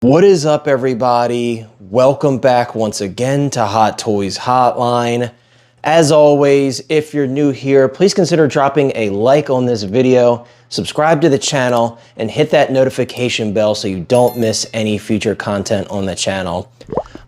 What is up, everybody? Welcome back once again to Hot Toys Hotline. As always, if you're new here, please consider dropping a like on this video, subscribe to the channel, and hit that notification bell so you don't miss any future content on the channel.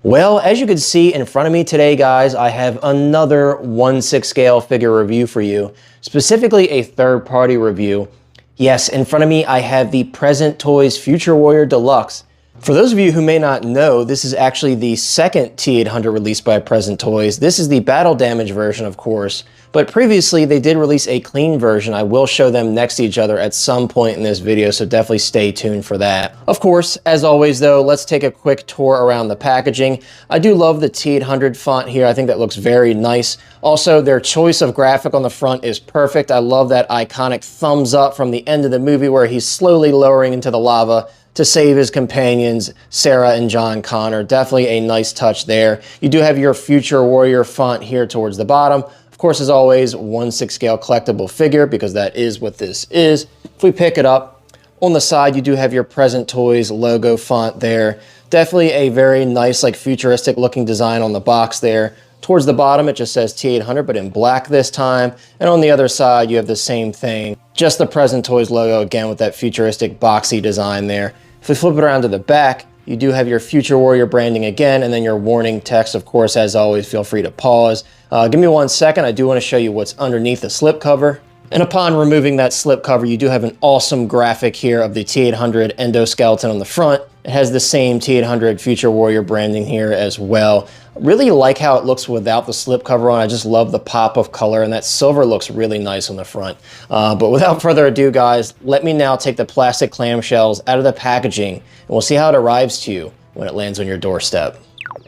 Well, as you can see in front of me today, guys, I have another 1/6 scale figure review for you, specifically a third-party review. Yes, in front of me, I have the Present Toys Future Warrior Deluxe. For those of you who may not know, this is actually the second T-800 released by Present Toys. This is the battle damage version, of course, but previously they did release a clean version. I will show them next to each other at some point in this video, so definitely stay tuned for that. Of course, as always though, let's take a quick tour around the packaging. I do love the T-800 font here. I think that looks very nice. Also, their choice of graphic on the front is perfect. I love that iconic thumbs up from the end of the movie where he's slowly lowering into the lava to save his companions, Sarah and John Connor. Definitely a nice touch there. You do have your Future Warrior font here towards the bottom. Of course, as always, 1/6 scale collectible figure, because that is what this is. If we pick it up, on the side, you do have your Present Toys logo font there. Definitely a very nice, like, futuristic looking design on the box there. Towards the bottom, it just says T-800, but in black this time. And on the other side, you have the same thing. Just the Present Toys logo, again, with that futuristic boxy design there. If we flip it around to the back, you do have your Future Warrior branding again, and then your warning text. Of course, as always, feel free to pause. Give me 1 second. I do want to show you what's underneath the slipcover. And upon removing that slipcover, you do have an awesome graphic here of the T-800 endoskeleton on the front. It has the same T-800 Future Warrior branding here as well. Really like how it looks without the slipcover on. I just love the pop of color, and that silver looks really nice on the front. But without further ado, guys, let me now take the plastic clamshells out of the packaging, and we'll see how it arrives to you when it lands on your doorstep.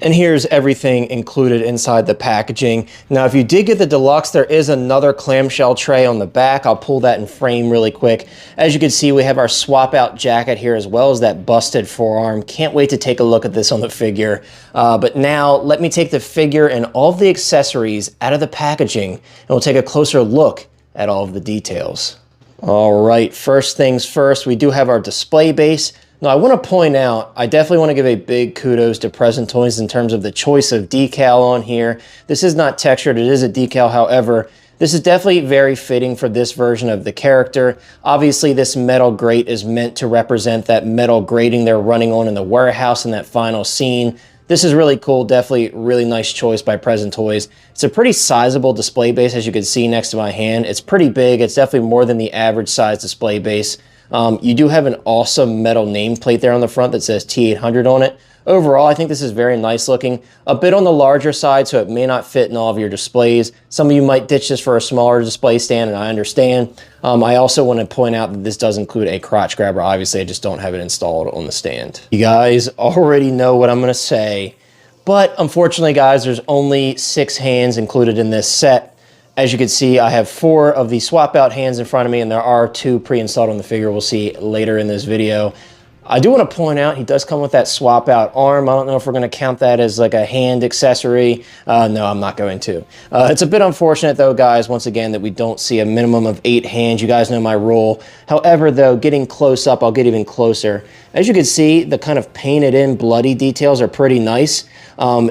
And here's everything included inside the packaging. Now, if you did get the Deluxe, there is another clamshell tray on the back. I'll pull that in frame really quick. As you can see, we have our swap out jacket here, as well as that busted forearm. Can't wait to take a look at this on the figure. But now let me take the figure and all of the accessories out of the packaging, and we'll take a closer look at all of the details. All right, first things first, we do have our display base. Now, I want to point out, I definitely want to give a big kudos to Present Toys in terms of the choice of decal on here. This is not textured, it is a decal. However, this is definitely very fitting for this version of the character. Obviously, this metal grate is meant to represent that metal grating they're running on in the warehouse in that final scene. This is really cool, definitely really nice choice by Present Toys. It's a pretty sizable display base, as you can see next to my hand. It's pretty big, it's definitely more than the average size display base. You do have an awesome metal nameplate there on the front that says T-800 on it. Overall, I think this is very nice looking. A bit on the larger side, so it may not fit in all of your displays. Some of you might ditch this for a smaller display stand, and I understand. I also want to point out that this does include a crotch grabber. Obviously, I just don't have it installed on the stand. You guys already know what I'm going to say, but unfortunately, guys, there's only 6 hands included in this set. As you can see, I have 4 of the swap out hands in front of me, and there are 2 pre-installed on the figure. We'll see later in this video. I do want to point out, he does come with that swap out arm. I don't know if we're going to count that as like a hand accessory. No, I'm not going to. It's a bit unfortunate though, guys, once again, that we don't see a minimum of 8 hands. You guys know my rule. However, though, getting close up, I'll get even closer. As you can see, the kind of painted in bloody details are pretty nice.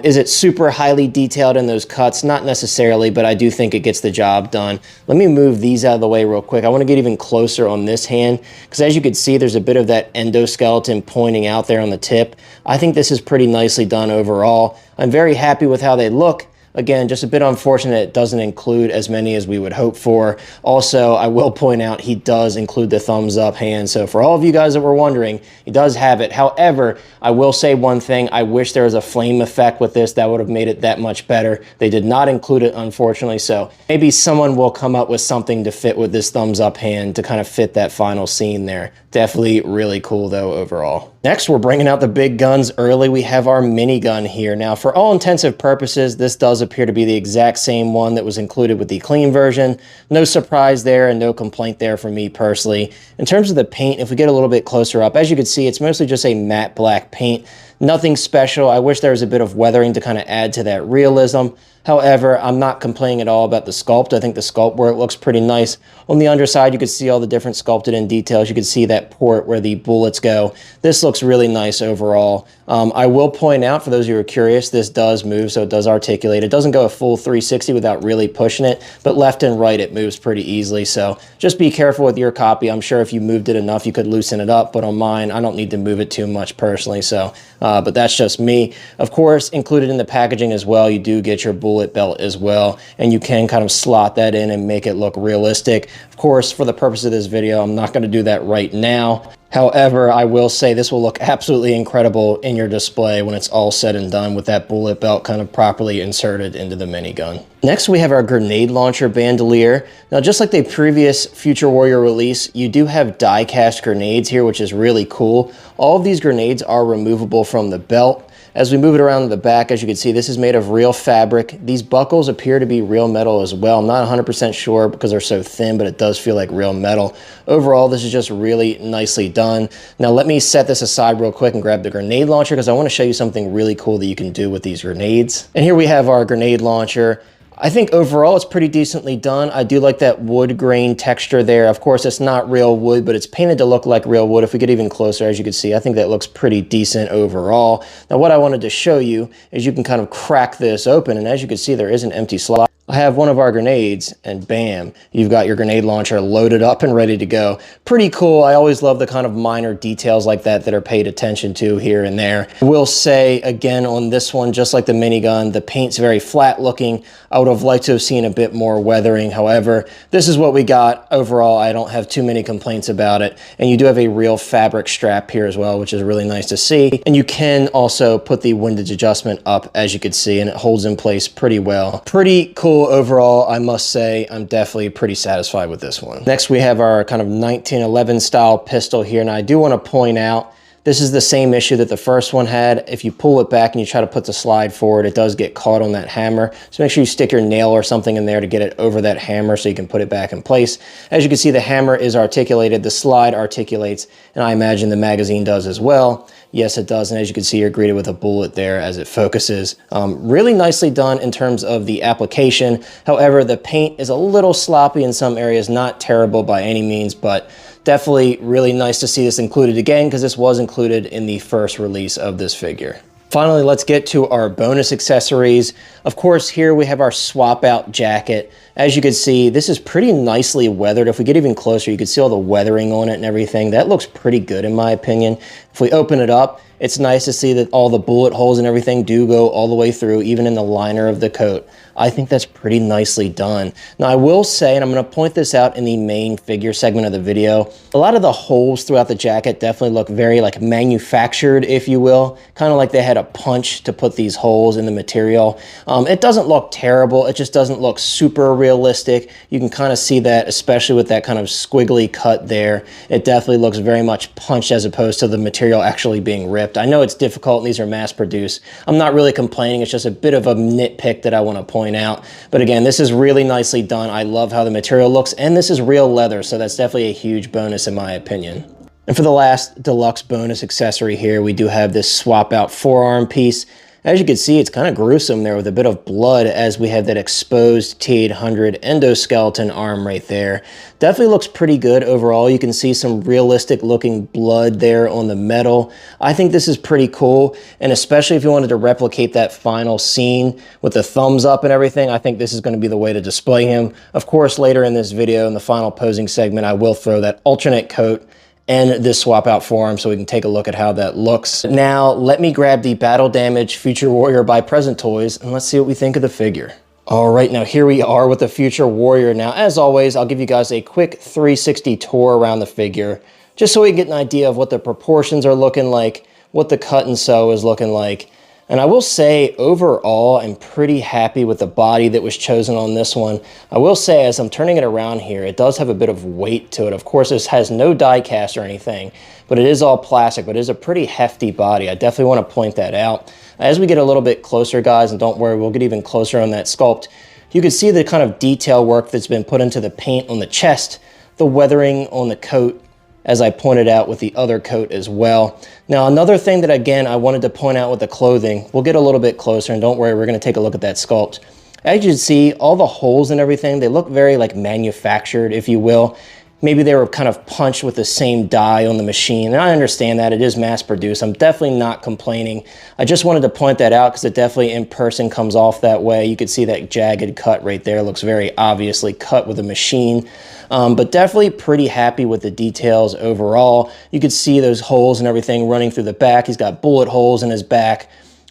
Is it super highly detailed in those cuts? Not necessarily, but I do think it gets the job done. Let me move these out of the way real quick. I want to get even closer on this hand, because as you can see, there's a bit of that endoskeleton pointing out there on the tip. I think this is pretty nicely done overall. I'm very happy with how they look. Again, just a bit unfortunate it doesn't include as many as we would hope for. Also, I will point out he does include the thumbs up hand. So for all of you guys that were wondering, he does have it. However, I will say one thing. I wish there was a flame effect with this. That would have made it that much better. They did not include it, unfortunately. So maybe someone will come up with something to fit with this thumbs up hand to kind of fit that final scene there. Definitely really cool though overall. Next, we're bringing out the big guns early. We have our minigun here. Now, for all intensive purposes, this does appear to be the exact same one that was included with the clean version. No surprise there and no complaint there for me personally. In terms of the paint, if we get a little bit closer up, as you can see, it's mostly just a matte black paint. Nothing special. I wish there was a bit of weathering to kind of add to that realism. However, I'm not complaining at all about the sculpt. I think the sculpt work looks pretty nice. On the underside, you can see all the different sculpted in details. You can see that port where the bullets go. This looks really nice overall. I will point out, for those of you who are curious, this does move, so it does articulate. It doesn't go a full 360 without really pushing it, but left and right, it moves pretty easily. So just be careful with your copy. I'm sure if you moved it enough, you could loosen it up, but on mine, I don't need to move it too much personally. So, but that's just me. Of course, included in the packaging as well, you do get your bullet belt as well, and you can kind of slot that in and make it look realistic. Of course, for the purpose of this video, I'm not going to do that right now. However, I will say this will look absolutely incredible in your display when it's all said and done with that bullet belt kind of properly inserted into the minigun. Next, we have our grenade launcher bandolier. Now, just like the previous Future Warrior release, you do have die-cast grenades here, which is really cool. All of these grenades are removable from the belt. As we move it around to the back, as you can see, this is made of real fabric. These buckles appear to be real metal as well. I'm not 100% sure because they're so thin, but it does feel like real metal. Overall, this is just really nicely done. Now, let me set this aside real quick and grab the grenade launcher because I want to show you something really cool that you can do with these grenades. And here we have our grenade launcher. I think overall it's pretty decently done. I do like that wood grain texture there. Of course, it's not real wood, but it's painted to look like real wood. If we get even closer, as you can see, I think that looks pretty decent overall. Now, what I wanted to show you is you can kind of crack this open, and as you can see, there is an empty slot. I have one of our grenades, and bam, you've got your grenade launcher loaded up and ready to go. Pretty cool. I always love the kind of minor details like that that are paid attention to here and there. I will say, again, on this one, just like the minigun, the paint's very flat looking. I would have liked to have seen a bit more weathering. However, this is what we got. Overall, I don't have too many complaints about it. And you do have a real fabric strap here as well, which is really nice to see. And you can also put the windage adjustment up, as you can see, and it holds in place pretty well. Pretty cool overall, I must say. I'm definitely pretty satisfied with this one. Next, we have our kind of 1911 style pistol here. And I do want to point out, this is the same issue that the first one had. If you pull it back and you try to put the slide forward, it does get caught on that hammer. So make sure you stick your nail or something in there to get it over that hammer so you can put it back in place. As you can see, the hammer is articulated, the slide articulates, and I imagine the magazine does as well. Yes, it does, and as you can see, you're greeted with a bullet there as it focuses. Really nicely done in terms of the application. However, the paint is a little sloppy in some areas, not terrible by any means, but definitely really nice to see this included again because this was included in the first release of this figure. Finally, let's get to our bonus accessories. Of course, here we have our swap out jacket. As you can see, this is pretty nicely weathered. If we get even closer, you can see all the weathering on it and everything. That looks pretty good in my opinion. If we open it up, it's nice to see that all the bullet holes and everything do go all the way through, even in the liner of the coat. I think that's pretty nicely done. Now, I will say, and I'm going to point this out in the main figure segment of the video, a lot of the holes throughout the jacket definitely look very like manufactured, if you will, kind of like they had a punch to put these holes in the material. It doesn't look terrible. It just doesn't look super realistic. You can kind of see that, especially with that kind of squiggly cut there. It definitely looks very much punched as opposed to the material actually being ripped. I know it's difficult and these are mass produced. I'm not really complaining. It's just a bit of a nitpick that I want to point out. But again, this is really nicely done. I love how the material looks, and this is real leather, so that's definitely a huge bonus in my opinion. And for the last deluxe bonus accessory here, we do have this swap out forearm piece. As you can see, it's kind of gruesome there with a bit of blood as we have that exposed T-800 endoskeleton arm right there. Definitely looks pretty good overall. You can see some realistic looking blood there on the metal. I think this is pretty cool, and especially if you wanted to replicate that final scene with the thumbs up and everything, I think this is going to be the way to display him. Of course, later in this video, in the final posing segment, I will throw that alternate coat and this swap out forearm so we can take a look at how that looks. Now, let me grab the Battle Damage Future Warrior by Present Toys and let's see what we think of the figure. All right, now here we are with the Future Warrior. Now, as always, I'll give you guys a quick 360 tour around the figure, just so we can get an idea of what the proportions are looking like, what the cut and sew is looking like. And I will say, overall, I'm pretty happy with the body that was chosen on this one. I will say, as I'm turning it around here, it does have a bit of weight to it. Of course, this has no die cast or anything, but it is all plastic, but it is a pretty hefty body. I definitely want to point that out. As we get a little bit closer, guys, and don't worry, we'll get even closer on that sculpt, you can see the kind of detail work that's been put into the paint on the chest, the weathering on the coat, as I pointed out with the other coat as well. Now, another thing that, again, I wanted to point out with the clothing, we'll get a little bit closer, and don't worry, we're going to take a look at that sculpt. As you can see, all the holes and everything, they look very like manufactured, if you will. Maybe they were kind of punched with the same die on the machine. And I understand that it is mass produced. I'm definitely not complaining. I just wanted to point that out because it definitely in person comes off that way. You could see that jagged cut right there. It looks very obviously cut with a machine. But definitely pretty happy with the details overall. You could see those holes and everything running through the back. He's got bullet holes in his back,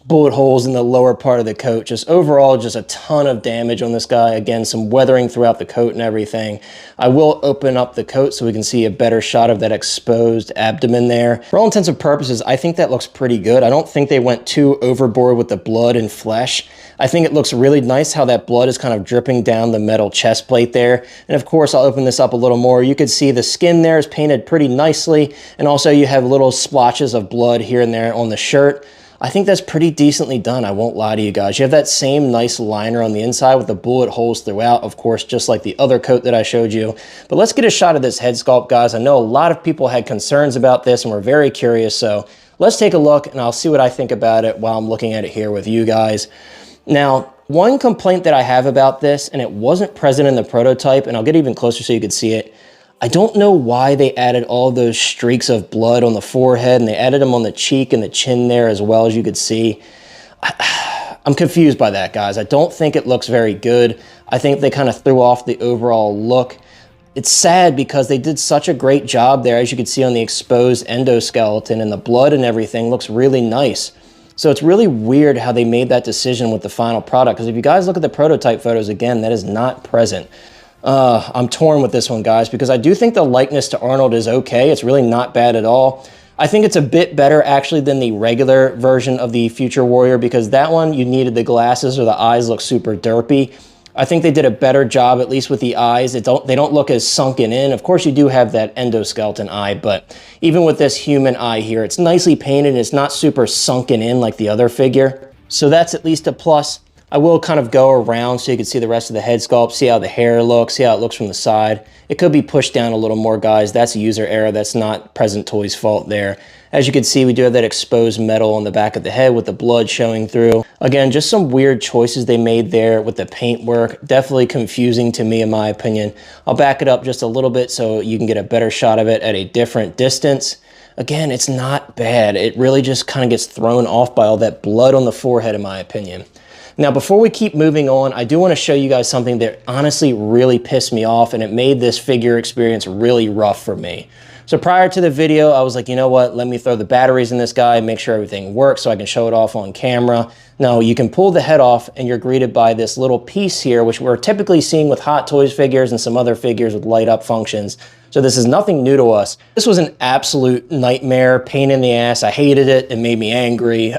bullet holes in the lower part of the coat. Just overall, just a ton of damage on this guy. Again, some weathering throughout the coat and everything. I will open up the coat so we can see a better shot of that exposed abdomen there. For all intents and purposes, I think that looks pretty good. I don't think they went too overboard with the blood and flesh. I think it looks really nice how that blood is kind of dripping down the metal chest plate there. And of course, I'll open this up a little more. You can see the skin there is painted pretty nicely. And also you have little splotches of blood here and there on the shirt. I think that's pretty decently done, I won't lie to you guys. You have that same nice liner on the inside with the bullet holes throughout, of course, just like the other coat that I showed you. But let's get a shot of this head sculpt, guys. I know a lot of people had concerns about this and were very curious, so let's take a look and I'll see what I think about it while I'm looking at it here with you guys. Now, one complaint that I have about this, and it wasn't present in the prototype, and I'll get even closer so you can see it, I don't know why they added all those streaks of blood on the forehead and they added them on the cheek and the chin there as well, as you could see. I'm confused by that, guys. I don't think it looks very good. I think they kind of threw off the overall look. It's sad because they did such a great job there. As you can see on the exposed endoskeleton, and the blood and everything looks really nice. So it's really weird how they made that decision with the final product, because if you guys look at the prototype photos again, that is not present. I'm torn with this one, guys, because I do think the likeness to Arnold is okay. It's really not bad at all. I think it's a bit better actually than the regular version of the Future Warrior, because that one you needed the glasses or the eyes look super derpy. I think they did a better job, at least with the eyes. They don't look as sunken in. Of course, you do have that endoskeleton eye, but even with this human eye here, it's nicely painted. It's not super sunken in like the other figure. So that's at least a plus. I will kind of go around so you can see the rest of the head sculpt, see how the hair looks, see how it looks from the side. It could be pushed down a little more, guys. That's a user error. That's not Present Toys' fault there. As you can see, we do have that exposed metal on the back of the head with the blood showing through. Again, just some weird choices they made there with the paint work. Definitely confusing to me, in my opinion. I'll back it up just a little bit so you can get a better shot of it at a different distance. Again, it's not bad. It really just kind of gets thrown off by all that blood on the forehead, in my opinion. Now, before we keep moving on, I do want to show you guys something that honestly really pissed me off, and it made this figure experience really rough for me. So prior to the video, I was like, you know what, let me throw the batteries in this guy, make sure everything works so I can show it off on camera. Now, you can pull the head off and you're greeted by this little piece here, which we're typically seeing with Hot Toys figures and some other figures with light up functions. So this is nothing new to us. This was an absolute nightmare, pain in the ass. I hated it. It made me angry.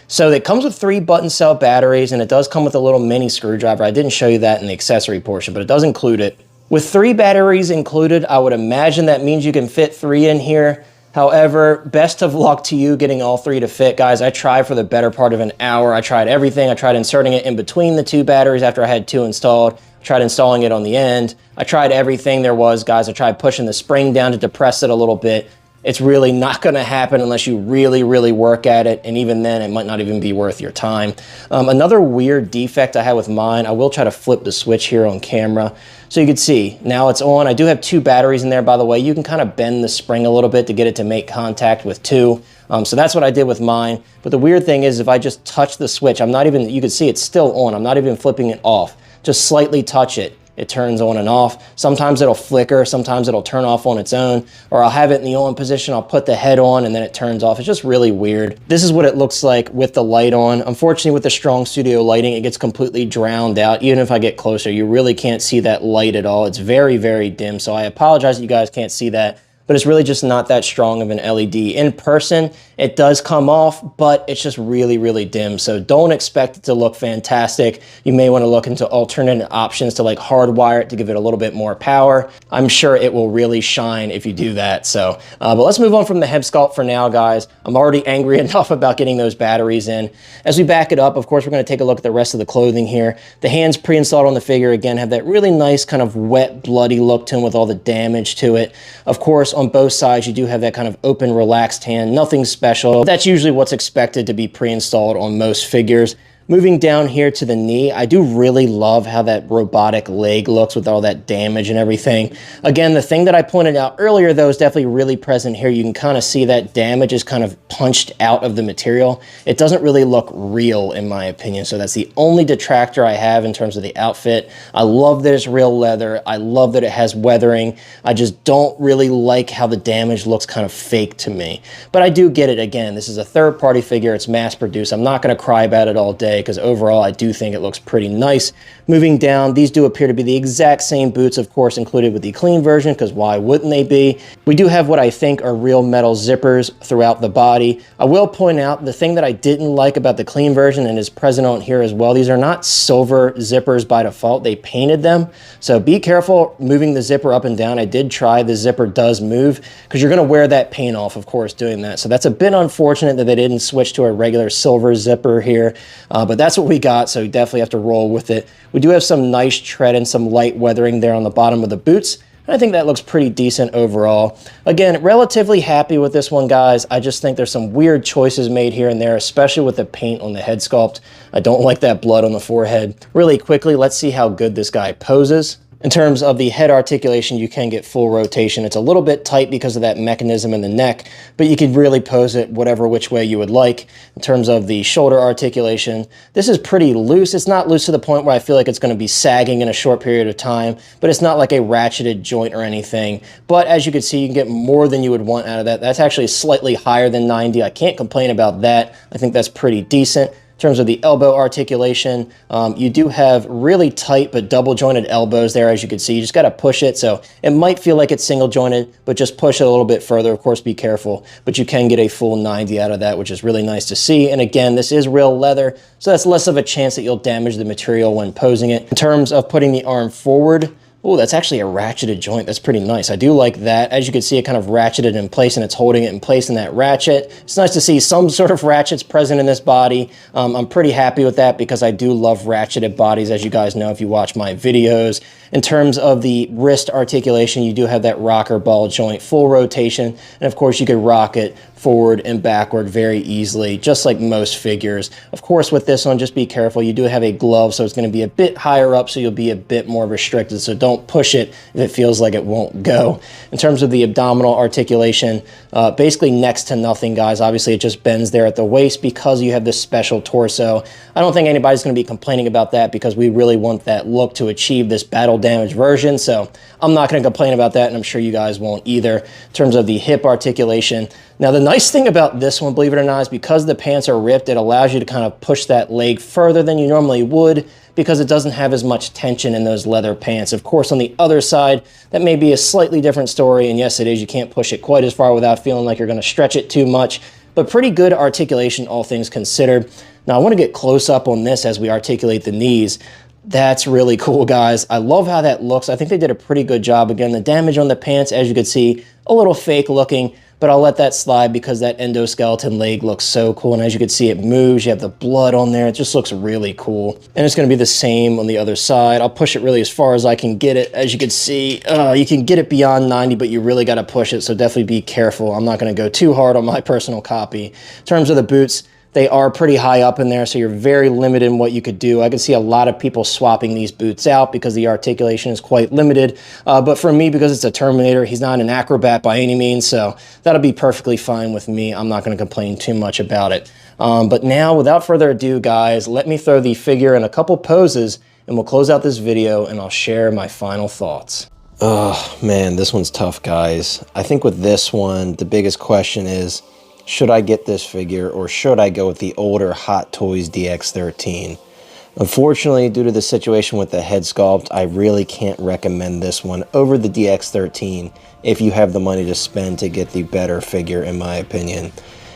So it comes with 3 button cell batteries, and it does come with a little mini screwdriver. I didn't show you that in the accessory portion, but it does include it. With 3 batteries included, I would imagine that means you can fit 3 in here. However, best of luck to you getting all 3 to fit, guys. I tried for the better part of an hour. I tried everything. I tried inserting it in between the 2 batteries after I had 2 installed. I tried installing it on the end. I tried everything there was, guys. I tried pushing the spring down to depress it a little bit. It's really not going to happen unless you really, really work at it. And even then, it might not even be worth your time. Another weird defect I had with mine, I will try to flip the switch here on camera. So you can see, now it's on. I do have 2 batteries in there, by the way. You can kind of bend the spring a little bit to get it to make contact with 2. So that's what I did with mine. But the weird thing is if I just touch the switch, I'm not even, you can see it's still on. I'm not even flipping it off. Just slightly touch it. It turns on and off. Sometimes it'll flicker, sometimes it'll turn off on its own, or I'll have it in the on position, I'll put the head on and then it turns off. It's just really weird. This is what it looks like with the light on. Unfortunately, with the strong studio lighting, it gets completely drowned out. Even if I get closer, you really can't see that light at all. It's very, very dim, so I apologize that you guys can't see that. But it's really just not that strong of an LED. In person, it does come off, but it's just really, really dim. So don't expect it to look fantastic. You may want to look into alternate options to like hardwire it to give it a little bit more power. I'm sure it will really shine if you do that. So, but let's move on from the head sculpt for now, guys. I'm already angry enough about getting those batteries in. As we back it up, of course, we're going to take a look at the rest of the clothing here. The hands pre-installed on the figure, again, have that really nice kind of wet, bloody look to them with all the damage to it. Of course, on both sides, you do have that kind of open, relaxed hand. Nothing special. That's usually what's expected to be pre-installed on most figures. Moving down here to the knee, I do really love how that robotic leg looks with all that damage and everything. Again, the thing that I pointed out earlier, though, is definitely really present here. You can kind of see that damage is kind of punched out of the material. It doesn't really look real, in my opinion, so that's the only detractor I have in terms of the outfit. I love that it's real leather. I love that it has weathering. I just don't really like how the damage looks kind of fake to me. But I do get it. Again, this is a third-party figure. It's mass-produced. I'm not going to cry about it all day, because overall I do think it looks pretty nice. Moving down, these do appear to be the exact same boots, of course, included with the clean version, because why wouldn't they be? We do have what I think are real metal zippers throughout the body. I will point out the thing that I didn't like about the clean version, and is present on here as well, these are not silver zippers by default. They painted them, so be careful moving the zipper up and down. I did try, the zipper does move, because you're going to wear that paint off, of course, doing that. So that's a bit unfortunate that they didn't switch to a regular silver zipper here, but that's what we got, so you definitely have to roll with it. We do have some nice tread and some light weathering there on the bottom of the boots. I think that looks pretty decent overall. Again, relatively happy with this one, guys. I just think there's some weird choices made here and there, especially with the paint on the head sculpt. I don't like that blood on the forehead. Really quickly, let's see how good this guy poses. In terms of the head articulation, you can get full rotation. It's a little bit tight because of that mechanism in the neck, but you could really pose it whatever which way you would like. In terms of the shoulder articulation, this is pretty loose. It's not loose to the point where I feel like it's going to be sagging in a short period of time, but it's not like a ratcheted joint or anything. But as you can see, you can get more than you would want out of that. That's actually slightly higher than 90. I can't complain about that. I think that's pretty decent. In terms of the elbow articulation, you do have really tight but double jointed elbows there, as you can see. You just got to push it, so it might feel like it's single jointed, but just push it a little bit further. Of course, be careful, but you can get a full 90 out of that, which is really nice to see. And again, this is real leather, so that's less of a chance that you'll damage the material when posing it. In terms of putting the arm forward, oh, that's actually a ratcheted joint. That's pretty nice. I do like that. As you can see, it kind of ratcheted in place, and it's holding it in place in that ratchet. It's nice to see some sort of ratchets present in this body. I'm pretty happy with that because I do love ratcheted bodies, as you guys know if you watch my videos. In terms of the wrist articulation, you do have that rocker ball joint, full rotation, and of course you could rock it forward and backward very easily, just like most figures. Of course, with this one, just be careful. You do have a glove, so it's going to be a bit higher up, so you'll be a bit more restricted, so don't push it if it feels like it won't go. In terms of the abdominal articulation, basically next to nothing, guys. Obviously, it just bends there at the waist because you have this special torso. I don't think anybody's going to be complaining about that because we really want that look to achieve this battle damage version, so I'm not going to complain about that, and I'm sure you guys won't either. In terms of the hip articulation, now the nice thing about this one, believe it or not, is because the pants are ripped, it allows you to kind of push that leg further than you normally would because it doesn't have as much tension in those leather pants. Of course, on the other side, that may be a slightly different story, and yes, it is. You can't push it quite as far without feeling like you're going to stretch it too much, but pretty good articulation, all things considered. Now, I want to get close up on this as we articulate the knees. That's really cool, guys. I love how that looks. I think they did a pretty good job. Again, the damage on the pants, as you can see, a little fake looking, but I'll let that slide because that endoskeleton leg looks so cool. And as you can see, it moves. You have the blood on there. It just looks really cool. And it's going to be the same on the other side. I'll push it really as far as I can get it. As you can see, you can get it beyond 90, but you really got to push it. So definitely be careful. I'm not going to go too hard on my personal copy. In terms of the boots, they are pretty high up in there, so you're very limited in what you could do. I can see a lot of people swapping these boots out because the articulation is quite limited. But for me, because it's a Terminator, he's not an acrobat by any means, so that'll be perfectly fine with me. I'm not going to complain too much about it. But now, without further ado, guys, let me throw the figure in a couple poses, and we'll close out this video, and I'll share my final thoughts. Oh, man, this one's tough, guys. I think with this one, the biggest question is, should I get this figure or should I go with the older Hot Toys DX13? Unfortunately, due to the situation with the head sculpt, I really can't recommend this one over the DX13 if you have the money to spend to get the better figure, in my opinion.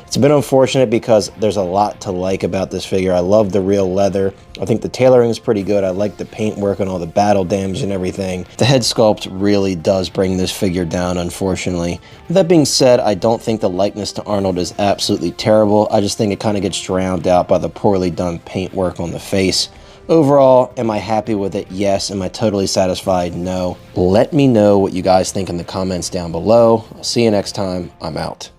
It's been unfortunate because there's a lot to like about this figure. I love the real leather. I think the tailoring is pretty good. I like the paint work and all the battle damage and everything. The head sculpt really does bring this figure down, unfortunately. With that being said, I don't think the likeness to Arnold is absolutely terrible. I just think it kind of gets drowned out by the poorly done paint work on the face. Overall, am I happy with it? Yes. Am I totally satisfied? No. Let me know what you guys think in the comments down below. I'll see you next time. I'm out.